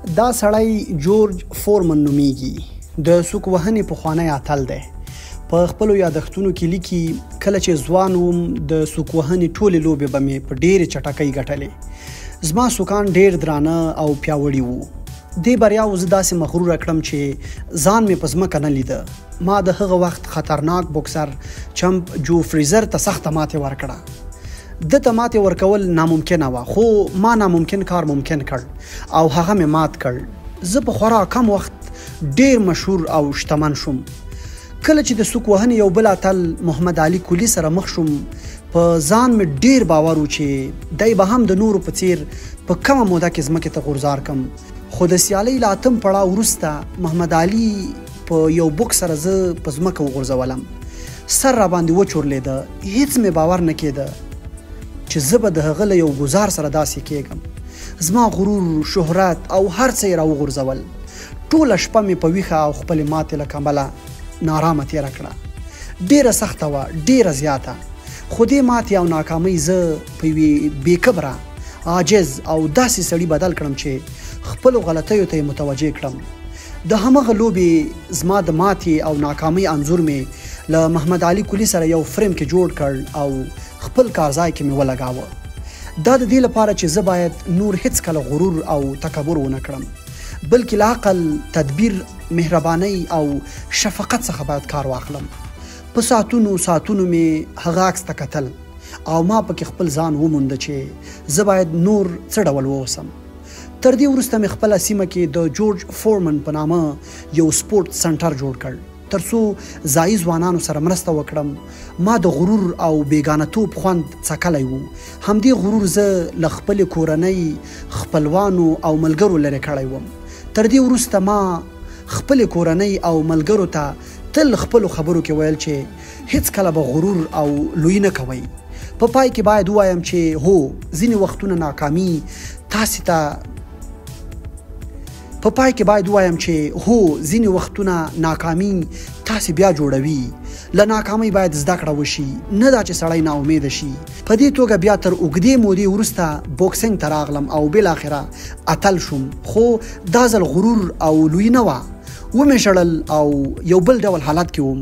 دا سړی جورج فورمن نومیږي د سوک وهنې پخوانی اتل دی. په خپلو یادښتونو کې لیکي کله چې ځوان وم د سوک وهنې ټولې لوبې به مې په ډېرې چټکۍ ګټلې. زما سوکان ډېر درانه او پیاوړي وو. دې بریاوو زه داسې مغروره کړم چې ځان مې په ځمکه نه لیده. ما د هغه وخت خطرناک بوکسر چمپ جو فریزر ته سخته ماتې ورکړه. دته ماتې ورکول ناممکنه وه، خو ما ناممکن کار ممکن کړ او هغه مې مات کړ. زه په خورا کم وخت ډېر مشهور او شتمن شوم. کله چې د سوک وهنې یو بل اتل محمد علي کولی سره مخ شوم، په ځان مې ډېر باور و چې دی به هم د نورو په څیر په کمه موده کې ځمکې ته غورځار کم. خو د سیالۍ له اتم پړاو وروسته محمد علي په یو بوکس سره زه په ځمکه وغورځولم. سر را باندې وچورلېده. هیڅ مې باور نه کېده چې زه به د هغه له یو ګزار سره داسې کېږم. زما غرور، شهرت او هر څه یې راوغورځول. ټوله شپه مې په ویښه او خپلې ماتې له کمله نارامه تېره کړه. ډېره سخته وه، ډېره زیاته. خو دې ماتې او ناکامۍ زه په یوې بېکبره، عاجز او داسې سړي بدل کړم چې خپلو غلطیو ته یې متوجه کړم. د همغه لوبې زما د ماتې او ناکامۍ انځور مې له محمد علي کولی سره یو فریم کې جوړ کړ او خپل کارځای کې مې ولګاوه. دا د دې لپاره چې زه باید نور هیڅ کله غرور او تکبر ونه کړم، بلکې له عقل، تدبیر، مهربانۍ او شفقت څخه باید کار واخلم. په ساعتونو مې هغه عکس ته کتل او ما پکې خپل ځان ومونده چې زه باید نور څه ډول واوسم. تر دې وروسته مې خپله سیمه کې د جورج فورمن په نامه یو سپورت سنټر جوړ کړ ترڅو ځایي ځوانانو سره مرسته وکړم. ما د غرور او بیګانه‌توب خوند څکلی و. همدې غرور زه له خپلې کورنۍ، خپلوانو او ملګرو لرې کړی وم. تر دې وروسته ما خپلې کورنۍ او ملګرو ته تل خپلو خبرو کې ویل چې هیڅ کله به غرور او لوی نه کوئ. په پای کې باید ووایم چې هو، ځینې وختونه ناکامي تاسې ته تاسې بیا جوړوي. له ناکامۍ باید زده کړه وشي، نه دا چې سړی ناامیده شي. په دې توګه بیا تر اوږدې مودې وروسته بوکسینګ ته راغلم او بالاخره اتل شوم. خو دا ځل غرور او لوی نه وه. ومې ژړل او یو بل ډول حالت کې وم.